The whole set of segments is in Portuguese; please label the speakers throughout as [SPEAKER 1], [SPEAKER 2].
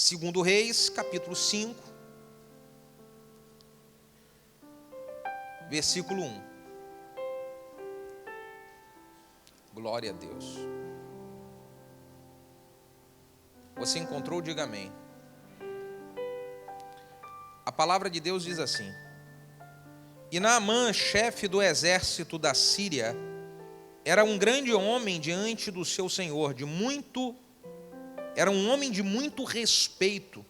[SPEAKER 1] 2 Reis, capítulo 5, versículo 1. Glória a Deus. Você encontrou? Diga amém. A palavra de Deus diz assim: E Naamã, chefe do exército da Síria, era um grande homem diante do seu senhor, era um homem de muito respeito,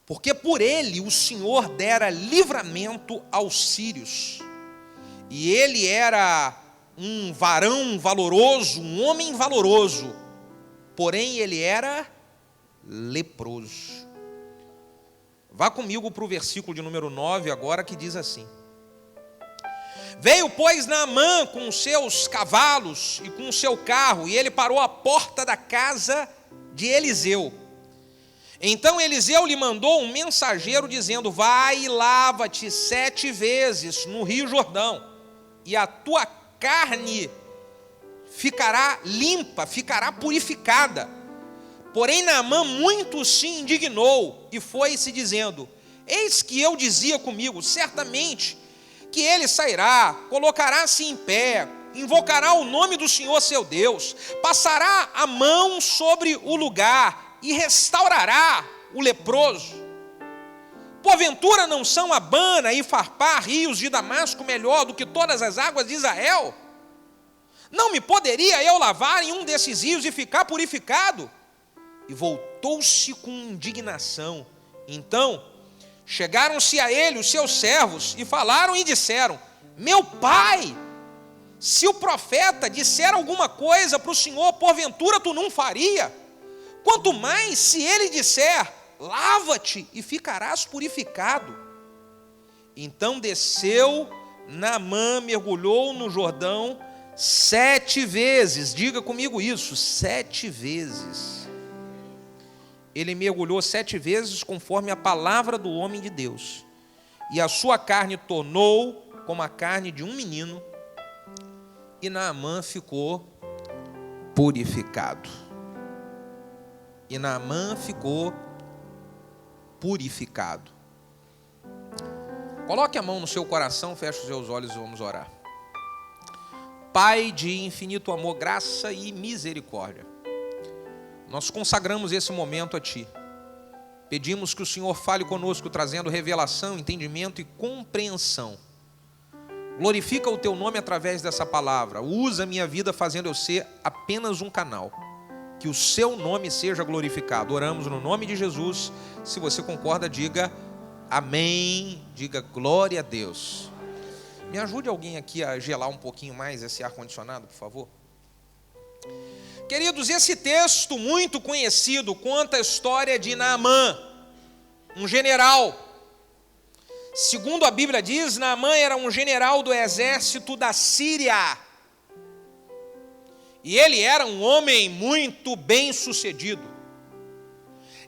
[SPEAKER 1] porque por ele o Senhor dera livramento aos sírios. E ele era um varão valoroso, um homem valoroso, porém ele era leproso. Vá comigo para o versículo de número 9 agora, que diz assim: Veio, pois, Naamã com os seus cavalos e com o seu carro, e ele parou à porta da casa de Eliseu. Então Eliseu lhe mandou um mensageiro dizendo: Vai e lava-te 7 vezes no rio Jordão, e a tua carne ficará limpa, ficará purificada. Porém Naamã muito se indignou e foi-se dizendo: Eis que eu dizia comigo, certamente que ele sairá, colocará-se em pé, invocará o nome do Senhor seu Deus, passará a mão sobre o lugar e restaurará o leproso. Porventura não são Abana e Farpar, rios de Damasco, melhor do que todas as águas de Israel? Não me poderia eu lavar em um desses rios e ficar purificado? E voltou-se com indignação. Então chegaram-se a ele os seus servos e falaram e disseram: Meu pai, se o profeta disser alguma coisa para o Senhor, porventura tu não faria? Quanto mais se ele disser: Lava-te e ficarás purificado. Então desceu Naamã, mergulhou no Jordão 7 vezes. Diga comigo isso: 7 vezes. Ele mergulhou 7 vezes conforme a palavra do homem de Deus, e a sua carne tornou como a carne de um menino, e Naamã ficou purificado. E Naamã ficou purificado. Coloque a mão no seu coração, feche os seus olhos e vamos orar. Pai de infinito amor, graça e misericórdia, nós consagramos esse momento a Ti. Pedimos que o Senhor fale conosco, trazendo revelação, entendimento e compreensão. Glorifica o Teu nome através dessa palavra. Usa a minha vida fazendo eu ser apenas um canal. Que o Seu nome seja glorificado. Oramos no nome de Jesus. Se você concorda, diga amém. Diga glória a Deus. Me ajude alguém aqui a gelar um pouquinho mais esse ar-condicionado, por favor. Queridos, esse texto muito conhecido conta a história de Naamã, um general. Segundo a Bíblia diz, Naamã era um general do exército da Síria. E ele era um homem muito bem sucedido.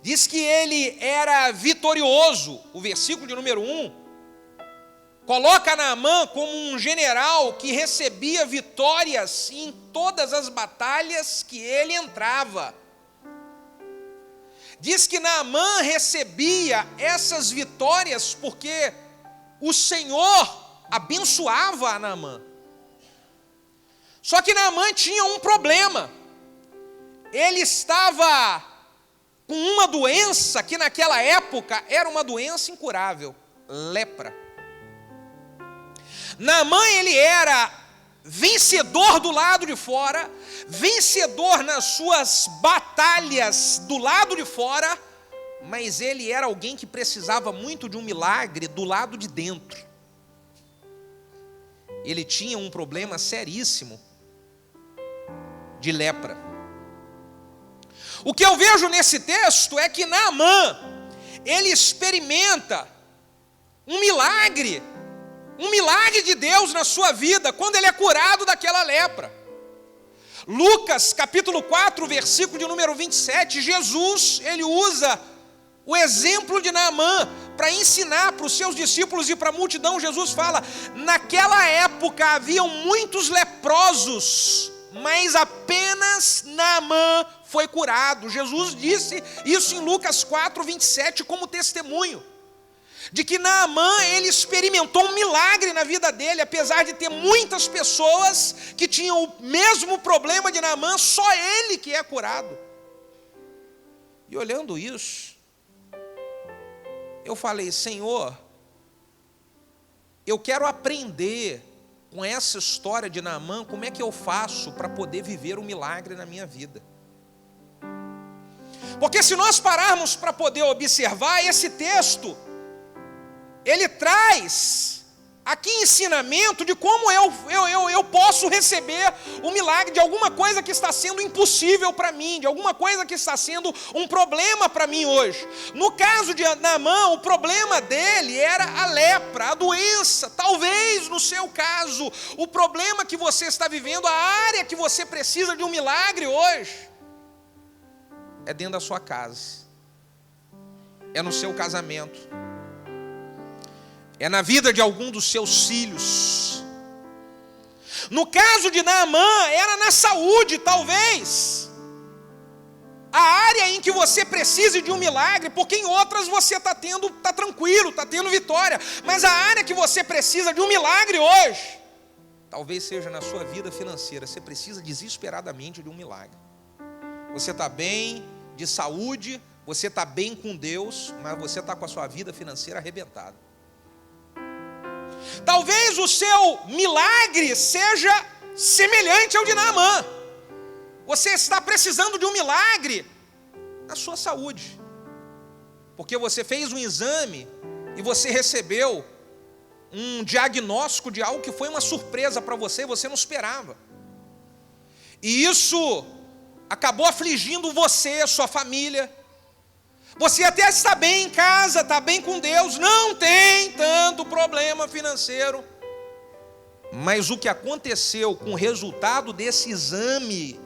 [SPEAKER 1] Diz que ele era vitorioso. O versículo de número 1 coloca Naamã como um general que recebia vitórias em todas as batalhas que ele entrava. Diz que Naamã recebia essas vitórias porque o Senhor abençoava a Naamã. Só que Naamã tinha um problema. Ele estava com uma doença que naquela época era uma doença incurável: lepra. Naamã, ele era vencedor do lado de fora, vencedor nas suas batalhas do lado de fora, mas ele era alguém que precisava muito de um milagre do lado de dentro. Ele tinha um problema seríssimo de lepra. O que eu vejo nesse texto é que Naamã, ele experimenta um milagre de Deus na sua vida, quando ele é curado daquela lepra. Lucas capítulo 4, versículo de número 27, Jesus, ele usa o exemplo de Naamã para ensinar para os seus discípulos e para a multidão. Jesus fala: naquela época haviam muitos leprosos, mas apenas apenas Naamã foi curado. Jesus disse isso em Lucas 4:27 como testemunho de que Naamã, ele experimentou um milagre na vida dele, apesar de ter muitas pessoas que tinham o mesmo problema de Naamã, só ele que é curado. E olhando isso, eu falei: Senhor, eu quero aprender com essa história de Naamã, como é que eu faço para poder viver um milagre na minha vida. Porque se nós pararmos para poder observar esse texto, ele traz aqui ensinamento de como eu posso receber o milagre de alguma coisa que está sendo impossível para mim, de alguma coisa que está sendo um problema para mim hoje. No caso de Naamã, o problema dele era a lepra, a doença. Talvez no seu caso, o problema que você está vivendo, a área que você precisa de um milagre hoje, é dentro da sua casa, é no seu casamento, é na vida de algum dos seus filhos. No caso de Naamã, era na saúde, talvez. A área em que você precise de um milagre, porque em outras você está tranquilo, está tendo vitória. Mas a área que você precisa de um milagre hoje, talvez seja na sua vida financeira. Você precisa desesperadamente de um milagre. Você está bem de saúde, você está bem com Deus, mas você está com a sua vida financeira arrebentada. Talvez o seu milagre seja semelhante ao de Naamã. Você está precisando de um milagre na sua saúde, porque você fez um exame e você recebeu um diagnóstico de algo que foi uma surpresa para você, você não esperava. E isso acabou afligindo você, sua família. Você até está bem em casa, está bem com Deus, não tem tanto problema financeiro. Mas o que aconteceu com o resultado desse exame,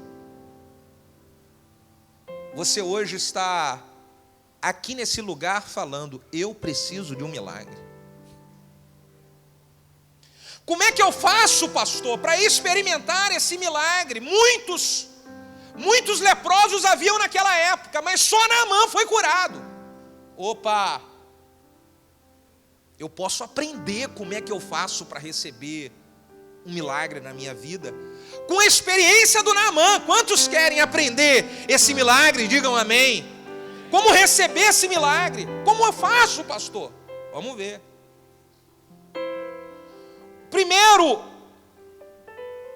[SPEAKER 1] você hoje está aqui nesse lugar falando: eu preciso de um milagre. Como é que eu faço, pastor, para experimentar esse milagre? Muitos leprosos haviam naquela época, mas só Naamã foi curado. Opa! Eu posso aprender como é que eu faço para receber um milagre na minha vida com a experiência do Naamã. Quantos querem aprender esse milagre? Digam amém. Como receber esse milagre? Como eu faço, pastor? Vamos ver. Primeiro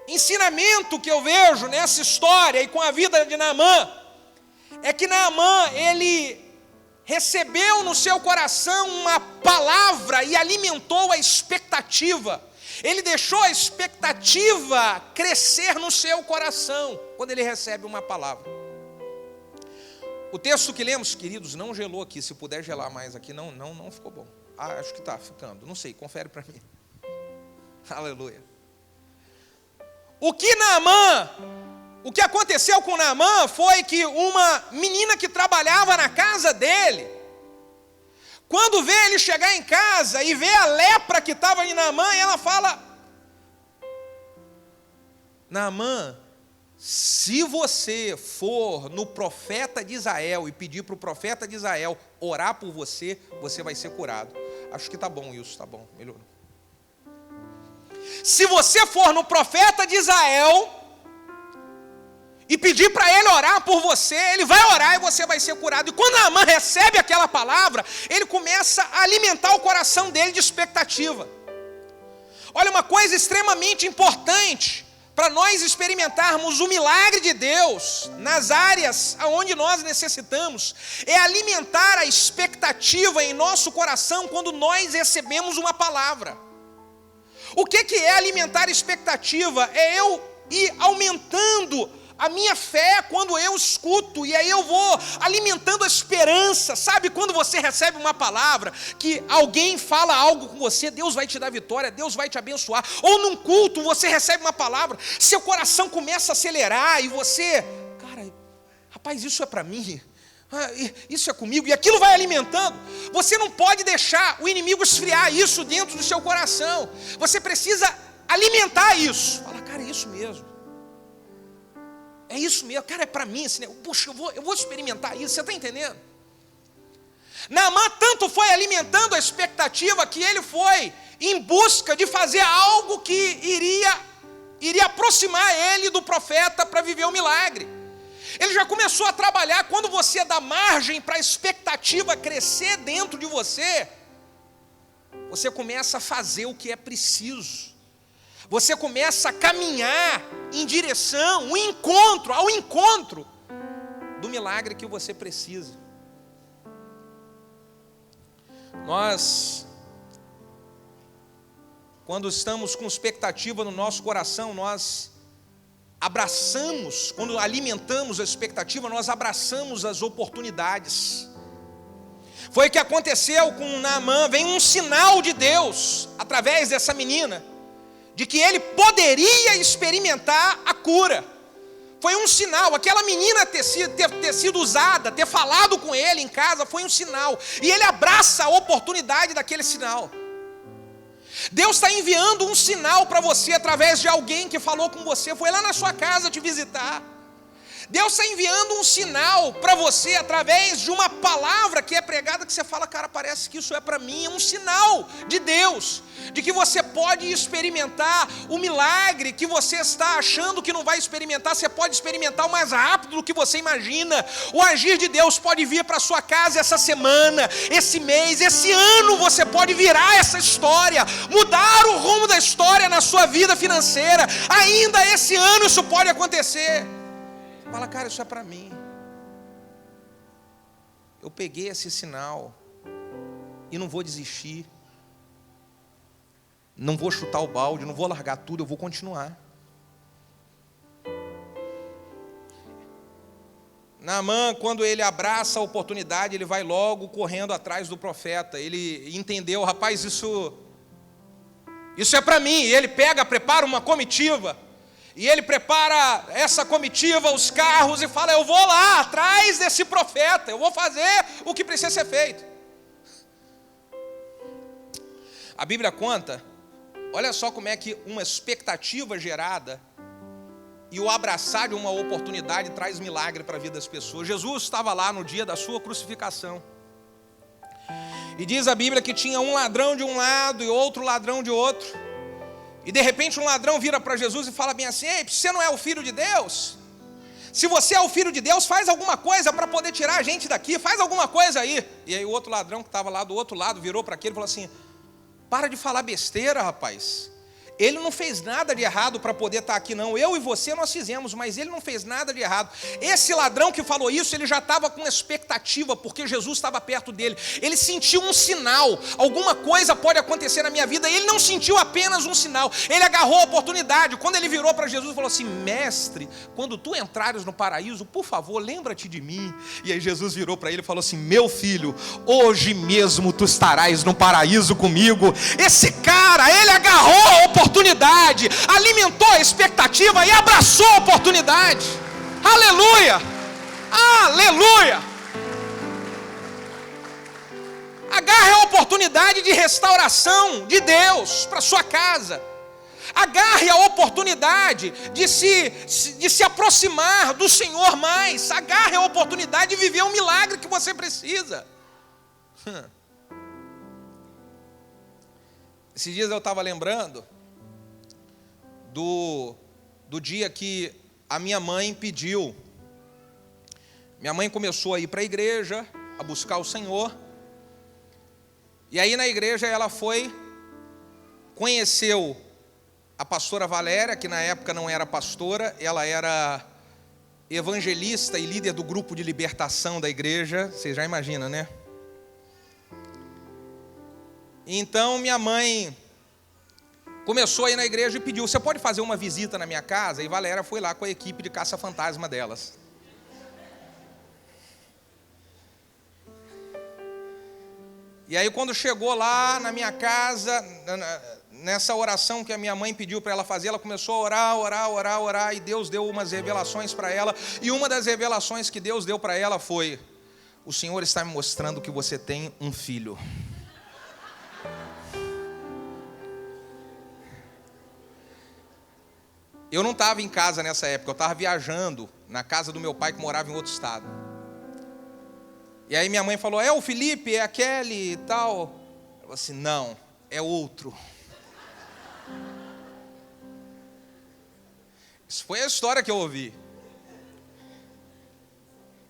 [SPEAKER 1] ensinamento que eu vejo nessa história e com a vida de Naamã é que Naamã, ele recebeu no seu coração uma palavra e alimentou a expectativa. Ele deixou a expectativa crescer no seu coração quando ele recebe uma palavra. O texto que lemos, queridos, não gelou aqui. Se puder gelar mais aqui, não ficou bom. Acho que está ficando, não sei, confere para mim. Aleluia. O que aconteceu com Naamã foi que uma menina que trabalhava na casa dele, quando vê ele chegar em casa e vê a lepra que estava em Naamã, ela fala: Naamã, se você for no profeta de Israel e pedir para o profeta de Israel orar por você, você vai ser curado. Acho que está bom isso, está bom, melhorou. Se você for no profeta de Israel e pedir para ele orar por você, ele vai orar e você vai ser curado. E quando Naamã recebe aquela palavra, ele começa a alimentar o coração dele de expectativa. Olha, uma coisa extremamente importante para nós experimentarmos o milagre de Deus nas áreas onde nós necessitamos, é alimentar a expectativa em nosso coração quando nós recebemos uma palavra. O que é alimentar expectativa? É eu ir aumentando a minha fé quando eu escuto, e aí eu vou alimentando a esperança. Sabe quando você recebe uma palavra, que alguém fala algo com você, Deus vai te dar vitória, Deus vai te abençoar. Ou num culto você recebe uma palavra, seu coração começa a acelerar, e você, cara, rapaz, isso é para mim, isso é comigo, e aquilo vai alimentando. Você não pode deixar o inimigo esfriar isso dentro do seu coração. Você precisa alimentar isso. Fala, cara, é isso mesmo. é isso mesmo, cara, é para mim esse negócio. Puxa, eu vou experimentar isso, você está entendendo? Naamã tanto foi alimentando a expectativa que ele foi em busca de fazer algo que iria aproximar ele do profeta para viver o milagre. Ele já começou a trabalhar. Quando você dá margem para a expectativa crescer dentro de você, você começa a fazer o que é preciso. Você começa a caminhar em direção, ao encontro do milagre que você precisa. Nós, quando estamos com expectativa no nosso coração, nós abraçamos, quando alimentamos a expectativa, nós abraçamos as oportunidades. Foi o que aconteceu com Naamã. Vem um sinal de Deus, através dessa menina, de que ele poderia experimentar a cura. Foi um sinal. Aquela menina ter sido usada, ter falado com ele em casa, foi um sinal. E ele abraça a oportunidade daquele sinal. Deus está enviando um sinal para você através de alguém que falou com você, foi lá na sua casa te visitar. Deus está enviando um sinal para você através de uma palavra que é pregada, que você fala, cara, parece que isso é para mim. É um sinal de Deus, de que você pode experimentar o milagre que você está achando que não vai experimentar. Você pode experimentar o mais rápido do que você imagina. O agir de Deus pode vir para a sua casa essa semana, esse mês, esse ano. Você pode virar essa história, mudar o rumo da história na sua vida financeira. Ainda esse ano isso pode acontecer. Fala, cara, isso é para mim. Eu peguei esse sinal e não vou desistir. Não vou chutar o balde, não vou largar tudo, eu vou continuar. Naamã, quando ele abraça a oportunidade, ele vai logo correndo atrás do profeta. Ele entendeu, rapaz, isso é para mim. E ele prepara uma comitiva. E ele prepara essa comitiva, os carros, e fala, eu vou lá atrás desse profeta, eu vou fazer o que precisa ser feito. A Bíblia conta, olha só como é que uma expectativa gerada e o abraçar de uma oportunidade traz milagre para a vida das pessoas. Jesus estava lá no dia da sua crucificação. E diz a Bíblia que tinha um ladrão de um lado e outro ladrão de outro. E de repente um ladrão vira para Jesus e fala bem assim, ei, você não é o filho de Deus? Se você é o filho de Deus, faz alguma coisa para poder tirar a gente daqui, faz alguma coisa aí. E aí o outro ladrão que estava lá do outro lado virou para aquele e falou assim, para de falar besteira, rapaz. Ele não fez nada de errado para poder estar aqui não. Eu e você nós fizemos, mas ele não fez nada de errado. Esse ladrão que falou isso, ele já estava com expectativa, porque Jesus estava perto dele. Ele sentiu um sinal, alguma coisa pode acontecer na minha vida. Ele não sentiu apenas um sinal, ele agarrou a oportunidade. Quando ele virou para Jesus e falou assim, mestre, quando tu entrares no paraíso, por favor, lembra-te de mim. E aí Jesus virou para ele e falou assim, meu filho, hoje mesmo tu estarás no paraíso comigo. Esse cara, ele agarrou a oportunidade, alimentou a expectativa e abraçou a oportunidade. Aleluia! Aleluia! Agarre a oportunidade de restauração de Deus para sua casa. Agarre a oportunidade de se aproximar do Senhor mais. Agarre a oportunidade de viver o milagre que você precisa. Esses dias eu estava lembrando do dia que a minha mãe pediu. Minha mãe começou a ir para a igreja, a buscar o Senhor. E aí na igreja ela conheceu a pastora Valéria, que na época não era pastora, ela era evangelista e líder do grupo de libertação da igreja. Você já imagina, né? Então minha mãe começou a ir na igreja e pediu, você pode fazer uma visita na minha casa? E Valéria foi lá com a equipe de caça-fantasma delas. E aí quando chegou lá na minha casa, nessa oração que a minha mãe pediu para ela fazer, ela começou a orar, e Deus deu umas revelações para ela. E uma das revelações que Deus deu para ela foi, o Senhor está me mostrando que você tem um filho. Eu não estava em casa nessa época, eu estava viajando na casa do meu pai que morava em outro estado. E aí minha mãe falou, é o Felipe, é a Kelly e tal. Eu falei assim, não, é outro. Isso foi a história que eu ouvi.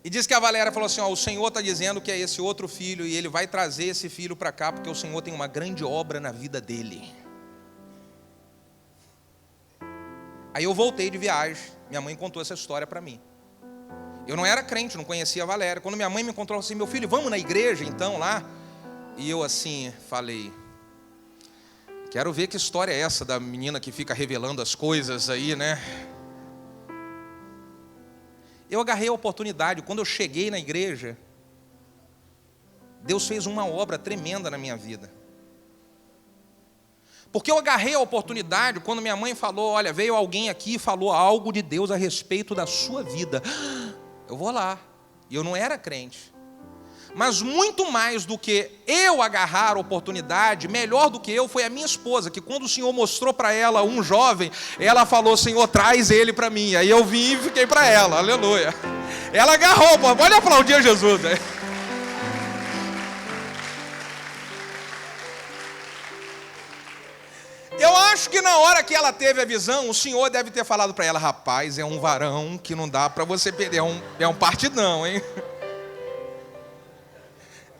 [SPEAKER 1] E diz que a Valéria falou assim, ó, o Senhor está dizendo que é esse outro filho e ele vai trazer esse filho para cá porque o Senhor tem uma grande obra na vida dele. Aí eu voltei de viagem, minha mãe contou essa história para mim. Eu não era crente, não conhecia a Valéria. Quando minha mãe me contou assim, meu filho, vamos na igreja então lá? E eu assim, falei, quero ver que história é essa da menina que fica revelando as coisas aí, né? Eu agarrei a oportunidade, quando eu cheguei na igreja, Deus fez uma obra tremenda na minha vida. Porque eu agarrei a oportunidade, quando minha mãe falou, olha, veio alguém aqui e falou algo de Deus a respeito da sua vida. Eu vou lá. E eu não era crente. Mas muito mais do que eu agarrar a oportunidade, melhor do que eu, foi a minha esposa, que quando o Senhor mostrou para ela um jovem, ela falou, Senhor, traz ele para mim. Aí eu vim e fiquei para ela, aleluia. Ela agarrou, pode aplaudir a Jesus. Né? Eu acho que na hora que ela teve a visão, o Senhor deve ter falado para ela, rapaz, é um varão que não dá para você perder, é um partidão, hein?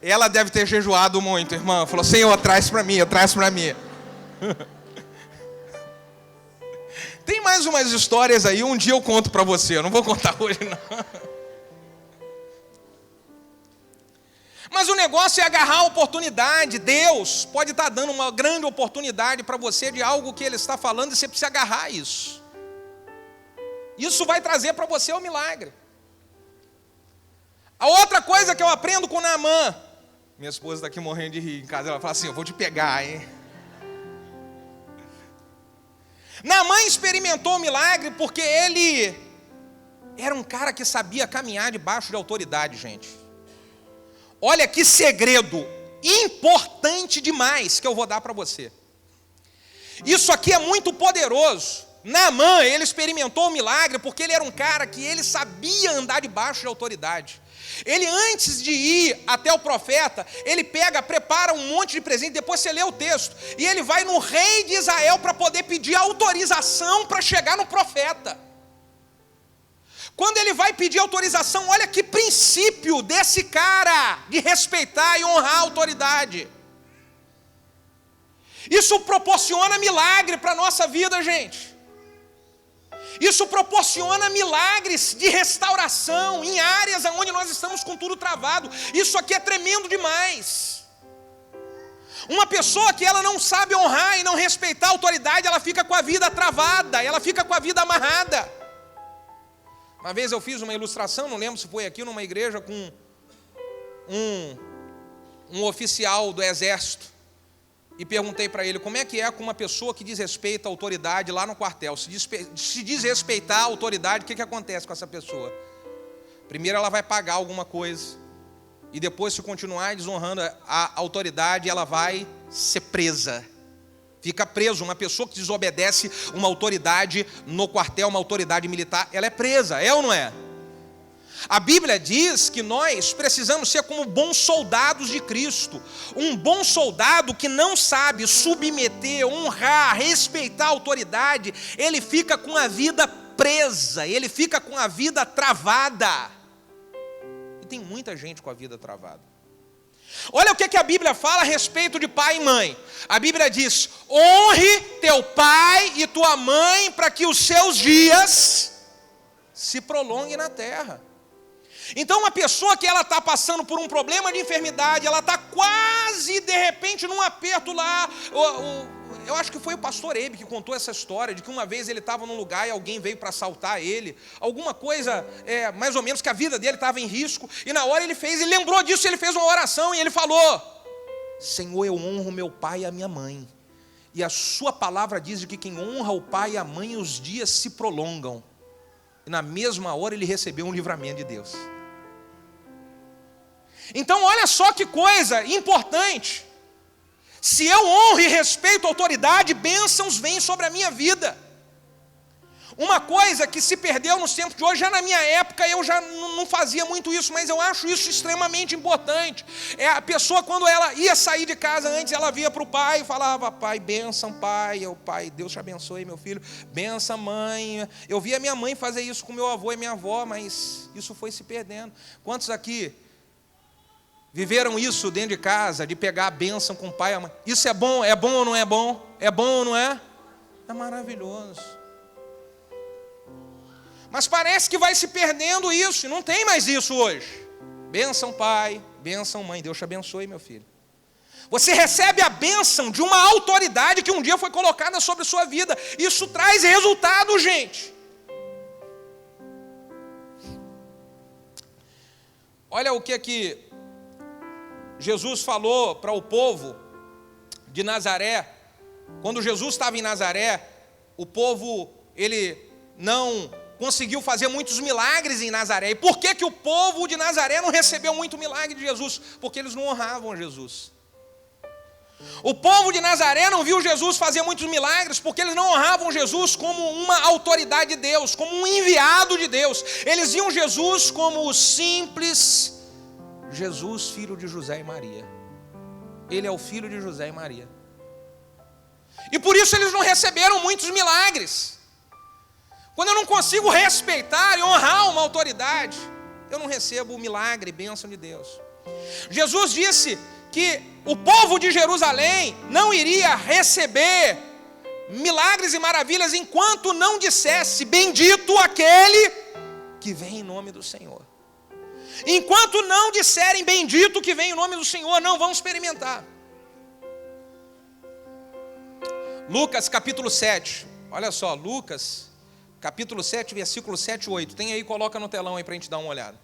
[SPEAKER 1] Ela deve ter jejuado muito, irmã. Falou, Senhor, traz para mim, traz para mim. Tem mais umas histórias aí, um dia eu conto para você, eu não vou contar hoje não. Mas o negócio é agarrar a oportunidade. Deus pode estar dando uma grande oportunidade para você de algo que Ele está falando e você precisa agarrar isso. Isso vai trazer para você o milagre. A outra coisa que eu aprendo com Naamã, minha esposa está aqui morrendo de rir em casa, ela fala assim, eu vou te pegar, hein? Naamã experimentou o milagre porque ele era um cara que sabia caminhar debaixo de autoridade, gente. Olha que segredo importante demais que eu vou dar para você. Isso aqui é muito poderoso. Naamã, ele experimentou o milagre porque ele era um cara que ele sabia andar debaixo de autoridade. Ele, antes de ir até o profeta, ele prepara um monte de presente, depois você lê o texto, e ele vai no rei de Israel para poder pedir autorização para chegar no profeta. Quando ele vai pedir autorização, olha que princípio desse cara, de respeitar e honrar a autoridade. Isso proporciona milagre para a nossa vida, gente. Isso proporciona milagres de restauração em áreas onde nós estamos com tudo travado. Isso aqui é tremendo demais. Uma pessoa que ela não sabe honrar e não respeitar a autoridade, ela fica com a vida travada, ela fica com a vida amarrada. Uma vez eu fiz uma ilustração, não lembro se foi aqui numa igreja, com um oficial do exército. E perguntei para ele, como é que é com uma pessoa que desrespeita a autoridade lá no quartel? Se desrespeitar a autoridade, o que acontece com essa pessoa? Primeiro ela vai pagar alguma coisa. E depois, se continuar desonrando a autoridade, ela vai ser presa. Fica preso. Uma pessoa que desobedece uma autoridade no quartel, uma autoridade militar, ela é presa, é ou não é? A Bíblia diz que nós precisamos ser como bons soldados de Cristo. Um bom soldado que não sabe submeter, honrar, respeitar a autoridade, ele fica com a vida presa, ele fica com a vida travada. E tem muita gente com a vida travada. Olha o que a Bíblia fala a respeito de pai e mãe. A Bíblia diz, honre teu pai e tua mãe para que os seus dias se prolonguem na terra. Então uma pessoa que ela está passando por um problema de enfermidade, ela está quase de repente num aperto lá, eu acho que foi o pastor Ebe que contou essa história, de que uma vez ele estava num lugar e alguém veio para assaltar ele, alguma coisa, mais ou menos que a vida dele estava em risco, e na hora ele lembrou disso, ele fez uma oração e ele falou, Senhor, eu honro meu pai e a minha mãe, e a sua palavra diz que quem honra o pai e a mãe, os dias se prolongam, e na mesma hora ele recebeu um livramento de Deus. Então olha só que coisa importante. Se eu honro e respeito a autoridade, bênçãos vêm sobre a minha vida. Uma coisa que se perdeu nos tempos de hoje, já na minha época eu já não fazia muito isso, mas eu acho isso extremamente importante. É a pessoa, quando ela ia sair de casa, antes ela via para o pai e falava: pai, bênção, pai. Eu, pai, Deus te abençoe, meu filho. Bênção, mãe. Eu via minha mãe fazer isso com meu avô e minha avó, mas isso foi se perdendo. Quantos aqui viveram isso dentro de casa, de pegar a bênção com o pai e a mãe? Isso é bom ou não é bom? É bom ou não é? É maravilhoso. Mas parece que vai se perdendo isso, e não tem mais isso hoje. Bênção pai, bênção mãe, Deus te abençoe, meu filho. Você recebe a bênção de uma autoridade que um dia foi colocada sobre a sua vida. Isso traz resultado, gente. Olha o que Jesus falou para o povo de Nazaré. Quando Jesus estava em Nazaré, o povo, ele não conseguiu fazer muitos milagres em Nazaré. E por que o povo de Nazaré não recebeu muito milagre de Jesus? Porque eles não honravam Jesus. O povo de Nazaré não viu Jesus fazer muitos milagres porque eles não honravam Jesus como uma autoridade de Deus, como um enviado de Deus. Eles viam Jesus como o simples Jesus, filho de José e Maria. Ele é o filho de José e Maria. E por isso eles não receberam muitos milagres. Quando eu não consigo respeitar e honrar uma autoridade, eu não recebo o milagre e bênção de Deus. Jesus disse que o povo de Jerusalém não iria receber milagres e maravilhas enquanto não dissesse: bendito aquele que vem em nome do Senhor. Enquanto não disserem bendito que vem em nome do Senhor, não vão experimentar. Lucas capítulo 7, olha só, Lucas capítulo 7, versículo 7 e 8. Tem aí, coloca no telão aí para a gente dar uma olhada.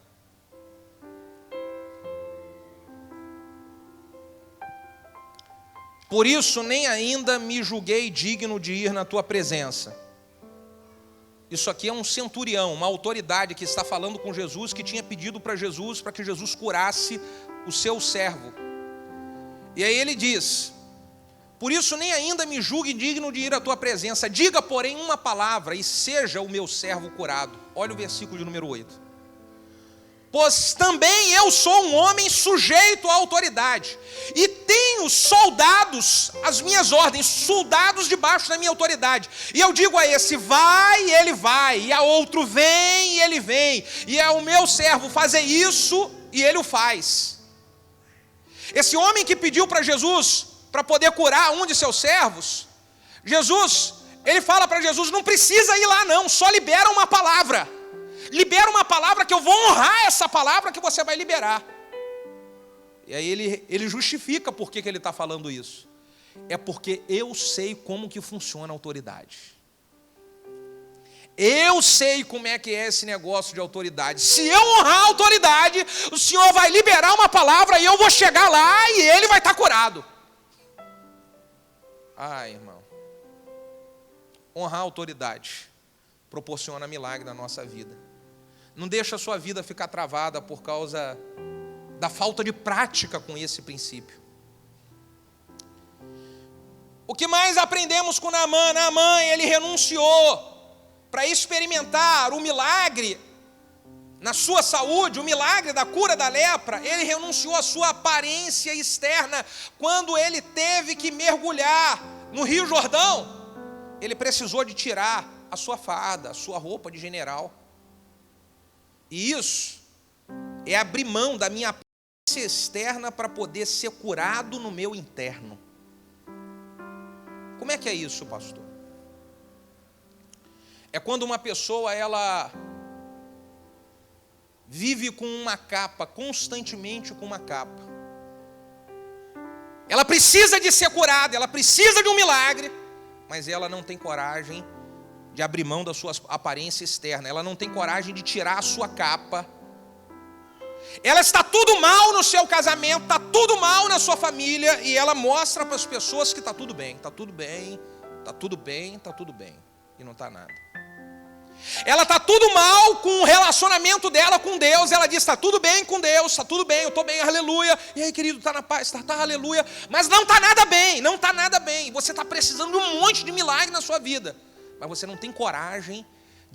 [SPEAKER 1] Por isso nem ainda me julguei digno de ir na tua presença. Isso aqui é um centurião, uma autoridade que está falando com Jesus, que tinha pedido para Jesus, para que Jesus curasse o seu servo. E aí ele diz: por isso nem ainda me julgue digno de ir à tua presença. Diga, porém, uma palavra e seja o meu servo curado. Olha o versículo de número 8. Pois também eu sou um homem sujeito à autoridade, e tenho soldados às minhas ordens, soldados debaixo da minha autoridade. E eu digo a esse: vai, e ele vai, e a outro: vem, e ele vem, e é o meu servo fazer isso, e ele o faz. Esse homem que pediu para Jesus para poder curar um de seus servos, ele fala para Jesus: não precisa ir lá não, só libera uma palavra. Libera uma palavra que eu vou honrar essa palavra que você vai liberar. E aí ele justifica por que ele está falando isso. É porque eu sei como que funciona a autoridade. Eu sei como é que é esse negócio de autoridade. Se eu honrar a autoridade, o Senhor vai liberar uma palavra e eu vou chegar lá e ele vai estar curado. Irmão, honrar a autoridade proporciona milagre na nossa vida. Não deixa a sua vida ficar travada por causa da falta de prática com esse princípio. O que mais aprendemos com Naamã? Naamã, ele renunciou para experimentar o milagre na sua saúde, o milagre da cura da lepra. Ele renunciou à sua aparência externa. Quando ele teve que mergulhar no Rio Jordão, ele precisou de tirar a sua farda, a sua roupa de general. E isso é abrir mão da minha aparência externa para poder ser curado no meu interno. Como é que é isso, pastor? É quando uma pessoa, ela vive com uma capa, constantemente com uma capa. Ela precisa de ser curada, ela precisa de um milagre, mas ela não tem coragem de abrir mão da sua aparência externa. Ela não tem coragem de tirar a sua capa. Ela está tudo mal no seu casamento, está tudo mal na sua família, e ela mostra para as pessoas que está tudo bem, está tudo bem, está tudo bem, está tudo bem, e não está nada. Ela está tudo mal com o relacionamento dela com Deus. Ela diz: está tudo bem com Deus, está tudo bem, eu estou bem, aleluia. E aí, querido, está na paz, está aleluia. Mas não está nada bem, não está nada bem. Você está precisando de um monte de milagre na sua vida, mas você não tem coragem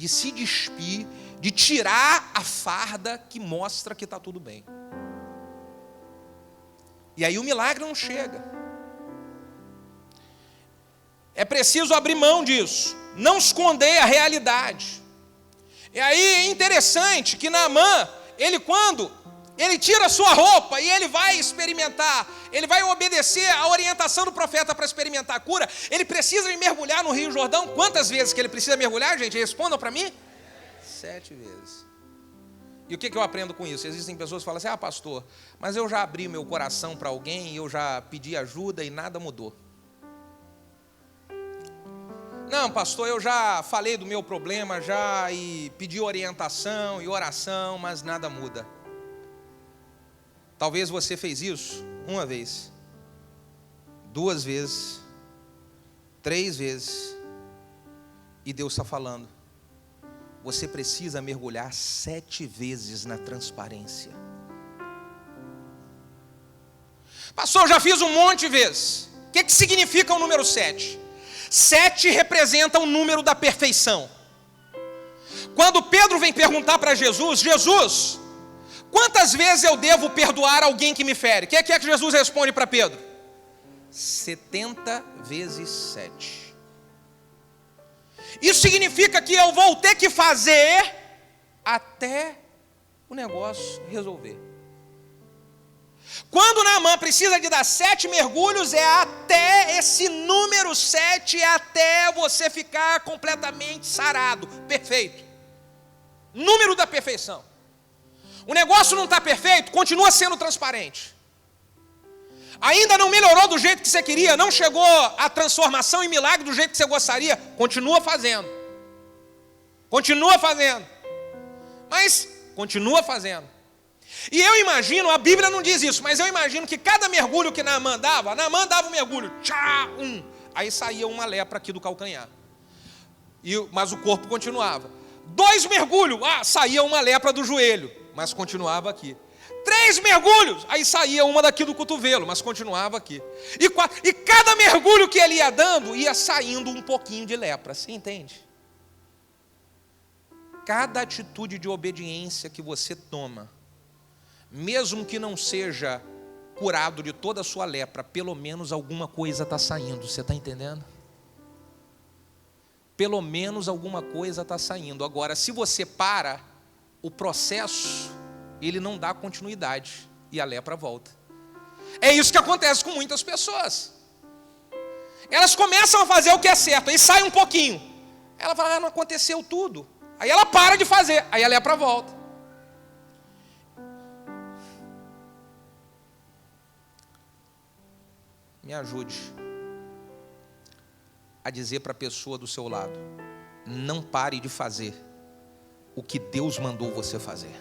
[SPEAKER 1] de se despir, de tirar a farda que mostra que está tudo bem. E aí o milagre não chega. É preciso abrir mão disso, não esconder a realidade. E aí é interessante que Naamã, quando ele tira a sua roupa e ele vai experimentar, ele vai obedecer a orientação do profeta para experimentar a cura, ele precisa de mergulhar no Rio Jordão. Quantas vezes que ele precisa mergulhar, gente? Respondam para mim. 7 vezes. E o que eu aprendo com isso? Existem pessoas que falam assim: pastor, mas eu já abri meu coração para alguém, eu já pedi ajuda e nada mudou. Não, pastor, eu já falei do meu problema e pedi orientação e oração, mas nada muda. Talvez você fez isso 1 vez, 2 vezes, 3 vezes, e Deus está falando: você precisa mergulhar 7 vezes na transparência. Pastor, eu já fiz um monte de vezes. O que significa o número 7? 7 representa o número da perfeição. Quando Pedro vem perguntar para Jesus: Jesus, quantas vezes eu devo perdoar alguém que me fere? O que é que Jesus responde para Pedro? 70 vezes 7. Isso significa que eu vou ter que fazer até o negócio resolver. Quando Naamã precisa de dar 7 mergulhos, é até esse número 7, é até você ficar completamente sarado, perfeito. Número da perfeição. O negócio não está perfeito, continua sendo transparente. Ainda não melhorou do jeito que você queria, não chegou a transformação e milagre do jeito que você gostaria, continua fazendo. Continua fazendo. Mas continua fazendo. E eu imagino, a Bíblia não diz isso, mas eu imagino que cada mergulho que Naamã dava um mergulho, aí saía uma lepra aqui do calcanhar. Mas o corpo continuava. 2 mergulhos, saía uma lepra do joelho, mas continuava aqui. 3 mergulhos, aí saía uma daqui do cotovelo, mas continuava aqui. E cada mergulho que ele ia dando, ia saindo um pouquinho de lepra, você entende? Cada atitude de obediência que você toma, mesmo que não seja curado de toda a sua lepra, pelo menos alguma coisa está saindo, você está entendendo? Pelo menos alguma coisa está saindo. Agora, se você para, o processo, ele não dá continuidade, e a lepra volta. É isso que acontece com muitas pessoas. Elas começam a fazer o que é certo, aí sai um pouquinho. Ela fala: não aconteceu tudo. Aí ela para de fazer, aí a lepra volta. Me ajude a dizer para a pessoa do seu lado: não pare de fazer o que Deus mandou você fazer.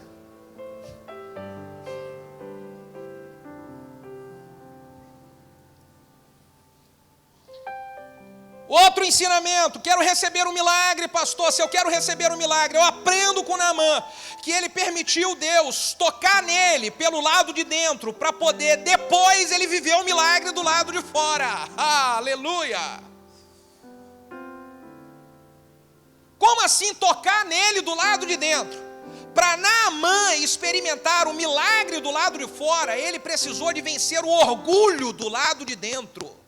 [SPEAKER 1] Outro ensinamento: quero receber um milagre, pastor. Se eu quero receber um milagre, eu aprendo com Naamã que ele permitiu Deus tocar nele pelo lado de dentro, para poder depois ele viver o milagre do lado de fora. Aleluia! Como assim tocar nele do lado de dentro? Para Naamã experimentar o milagre do lado de fora, ele precisou de vencer o orgulho do lado de dentro.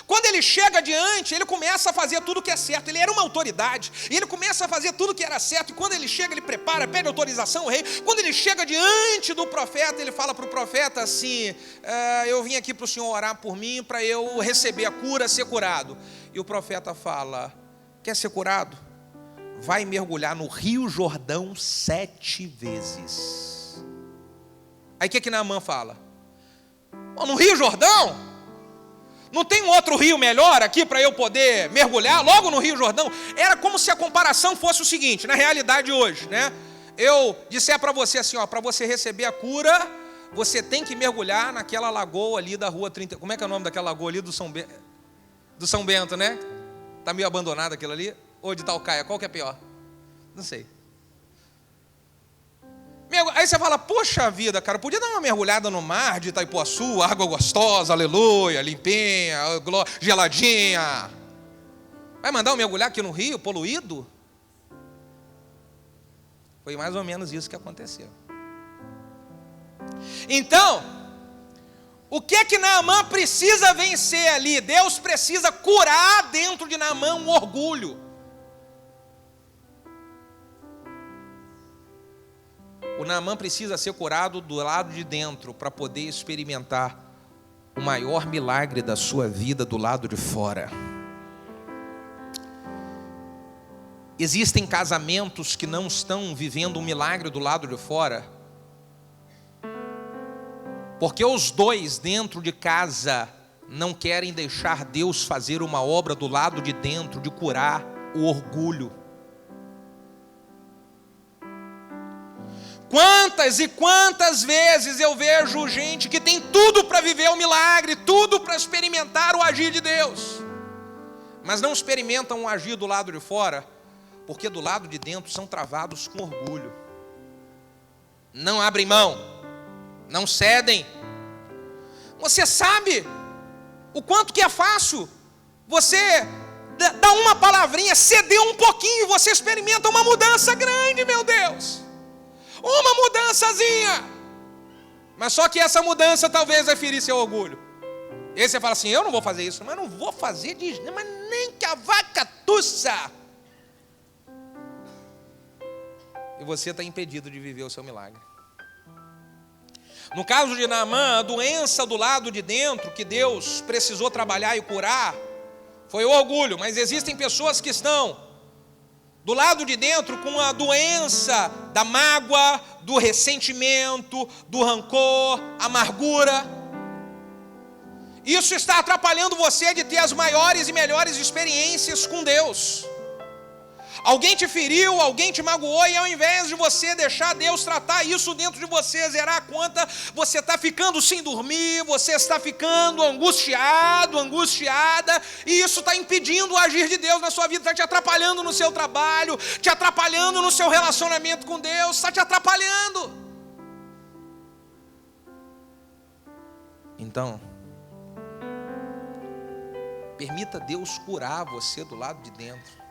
[SPEAKER 1] Quando ele chega adiante, ele começa a fazer tudo que é certo. Ele era uma autoridade, e ele começa a fazer tudo que era certo. E quando ele chega, ele prepara, pede autorização ao rei. Quando ele chega diante do profeta, ele fala para o profeta assim: eu vim aqui para o senhor orar por mim, para eu receber a cura, ser curado. E o profeta fala: quer ser curado? Vai mergulhar no Rio Jordão 7 vezes. Aí o que Naamã fala? No Rio Jordão? Não tem um outro rio melhor aqui para eu poder mergulhar logo no Rio Jordão? Era como se a comparação fosse o seguinte, na realidade hoje, né? Eu disser para você assim, para você receber a cura, você tem que mergulhar naquela lagoa ali da rua 30. Como é que é o nome daquela lagoa ali do São Bento, né? Está meio abandonada aquilo ali. Ou de Talcaia, qual que é pior? Não sei. Aí você fala: poxa vida, cara, podia dar uma mergulhada no mar de Itaipuaçu, água gostosa, aleluia, limpinha, geladinha. Vai mandar eu mergulhar aqui no rio, poluído? Foi mais ou menos isso que aconteceu. Então, o que é que Naamã precisa vencer ali? Deus precisa curar dentro de Naamã um orgulho. O Naamã precisa ser curado do lado de dentro para poder experimentar o maior milagre da sua vida do lado de fora. Existem casamentos que não estão vivendo um milagre do lado de fora, porque os dois dentro de casa não querem deixar Deus fazer uma obra do lado de dentro, de curar o orgulho. Quantas e quantas vezes eu vejo gente que tem tudo para viver o milagre, tudo para experimentar o agir de Deus, mas não experimentam o agir do lado de fora, porque do lado de dentro são travados com orgulho. Não abrem mão, não cedem. Você sabe o quanto que é fácil você dar uma palavrinha, ceder um pouquinho e você experimenta uma mudança grande, meu Deus. Uma mudançazinha. Mas só que essa mudança talvez vai ferir seu orgulho. E aí você fala assim, eu não vou fazer isso, mas não vou fazer mas nem que a vaca tussa. E você está impedido de viver o seu milagre. No caso de Naamã, a doença do lado de dentro que Deus precisou trabalhar e curar foi o orgulho. Mas existem pessoas que estão do lado de dentro com a doença da mágoa, do ressentimento, do rancor, amargura. Isso está atrapalhando você de ter as maiores e melhores experiências com Deus. Alguém te feriu, alguém te magoou, e ao invés de você deixar Deus tratar isso dentro de você, zerar a conta, você está ficando sem dormir, você está ficando angustiado, angustiada, e isso está impedindo o agir de Deus na sua vida, está te atrapalhando no seu trabalho, te atrapalhando no seu relacionamento com Deus, está te atrapalhando. Então, permita Deus curar você do lado de dentro.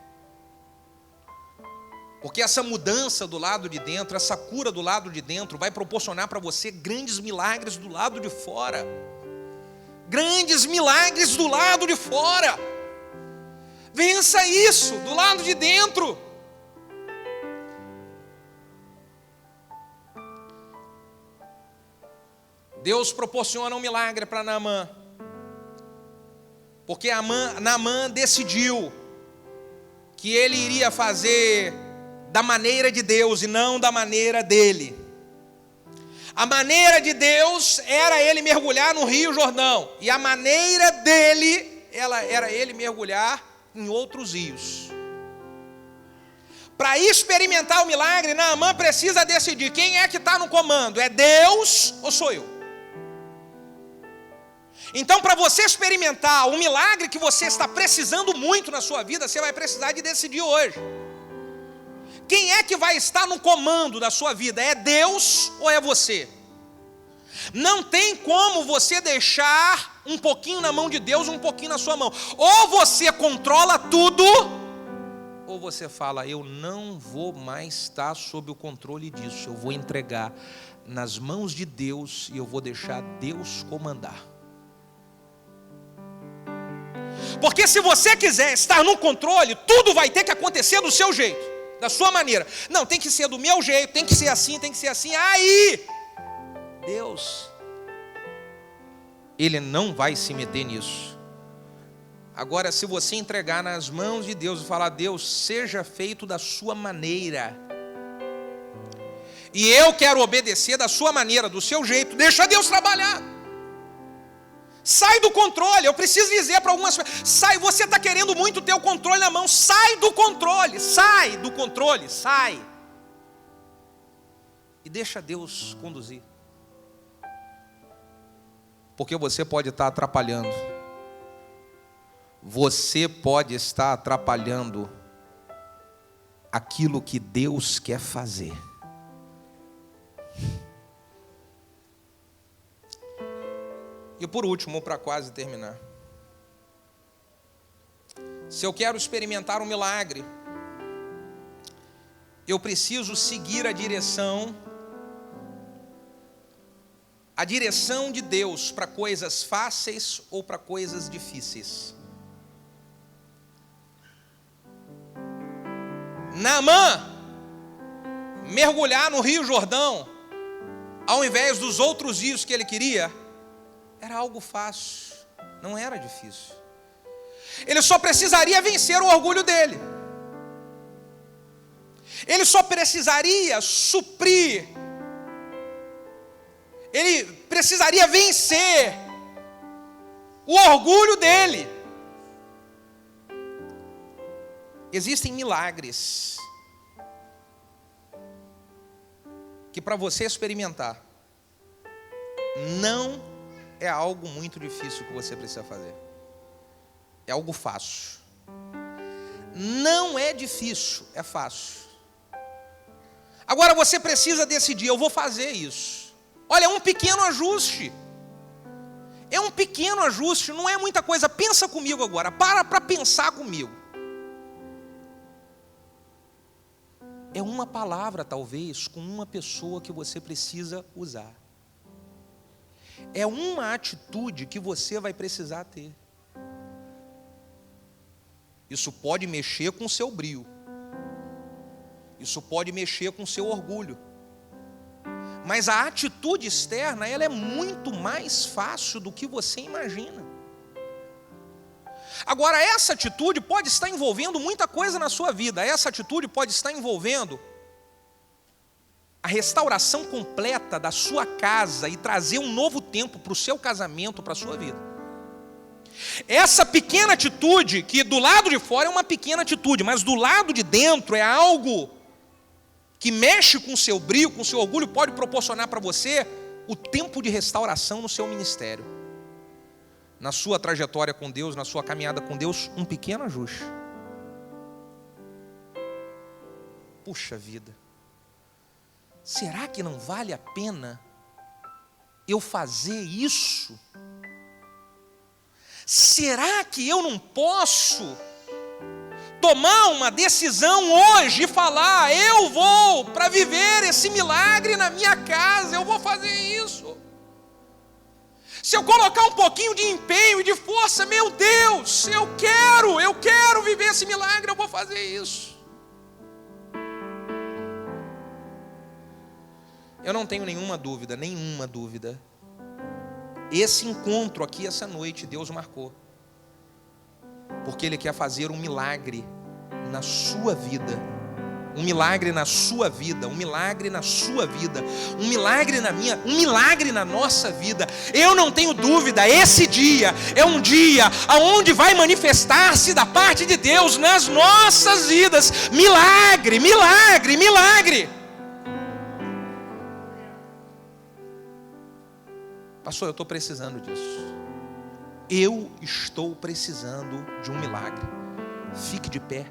[SPEAKER 1] Porque essa mudança do lado de dentro, essa cura do lado de dentro, vai proporcionar para você grandes milagres do lado de fora. Grandes milagres do lado de fora. Vença isso do lado de dentro. Deus proporciona um milagre para Naamã. Porque Naamã decidiu que ele iria fazer da maneira de Deus e não da maneira dele. A maneira de Deus era ele mergulhar no Rio Jordão, e a maneira dele era ele mergulhar em outros rios. Para experimentar o milagre, Naamã precisa decidir quem é que está no comando, é Deus ou sou eu? Então, para você experimentar o milagre que você está precisando muito na sua vida, você vai precisar de decidir hoje. Quem é que vai estar no comando da sua vida? É Deus ou é você? Não tem como você deixar um pouquinho na mão de Deus, um pouquinho na sua mão. Ou você controla tudo, ou você fala, eu não vou mais estar sob o controle disso. Eu vou entregar nas mãos de Deus e eu vou deixar Deus comandar. Porque se você quiser estar no controle, tudo vai ter que acontecer do seu jeito, da sua maneira. Não, tem que ser do meu jeito, tem que ser assim, tem que ser assim. Aí, Deus, Ele não vai se meter nisso. Agora, se você entregar nas mãos de Deus e falar, Deus, seja feito da sua maneira, e eu quero obedecer da sua maneira, do seu jeito, deixa Deus trabalhar. Sai do controle. Eu preciso dizer para algumas pessoas, sai, você está querendo muito ter o controle na mão, sai do controle, sai. E deixa Deus conduzir. Porque você pode estar atrapalhando. Você pode estar atrapalhando aquilo que Deus quer fazer. E por último, para quase terminar, Se eu quero experimentar um milagre, eu preciso seguir a direção de Deus para coisas fáceis ou para coisas difíceis. Naamã mergulhar no Rio Jordão, ao invés dos outros rios que ele queria, era algo fácil, não era difícil. Ele só precisaria vencer o orgulho dele. Ele só precisaria suprir. Ele precisaria vencer o orgulho dele. Existem milagres que para você experimentar não é algo muito difícil que você precisa fazer. É algo fácil. Não é difícil, é fácil. Agora você precisa decidir, eu vou fazer isso. Olha, é um pequeno ajuste. É um pequeno ajuste, não é muita coisa. Pensa comigo agora, para pensar comigo. É uma palavra, talvez, com uma pessoa que você precisa usar. É uma atitude que você vai precisar ter. Isso pode mexer com o seu brio. Isso pode mexer com o seu orgulho. Mas a atitude externa, ela é muito mais fácil do que você imagina. Agora, essa atitude pode estar envolvendo muita coisa na sua vida. Essa atitude pode estar envolvendo a restauração completa da sua casa e trazer um novo tempo para o seu casamento, para a sua vida. Essa pequena atitude, que do lado de fora é uma pequena atitude, mas do lado de dentro é algo que mexe com o seu brio, com o seu orgulho, pode proporcionar para você o tempo de restauração no seu ministério. Na sua trajetória com Deus, na sua caminhada com Deus, um pequeno ajuste. Puxa vida, será que não vale a pena eu fazer isso? Será que eu não posso tomar uma decisão hoje e falar, eu vou para viver esse milagre na minha casa, eu vou fazer isso? Se eu colocar um pouquinho de empenho e de força, meu Deus, eu quero viver esse milagre, eu vou fazer isso. Eu não tenho nenhuma dúvida. Esse encontro aqui, essa noite, Deus marcou. Porque Ele quer fazer um milagre na sua vida. Um milagre na sua vida, um milagre na sua vida, um milagre na minha, um milagre na nossa vida. Eu não tenho dúvida, esse dia é um dia onde vai manifestar-se da parte de Deus nas nossas vidas. Milagre, milagre, milagre. Pastor, eu estou precisando disso. Eu estou precisando de um milagre. Fique de pé.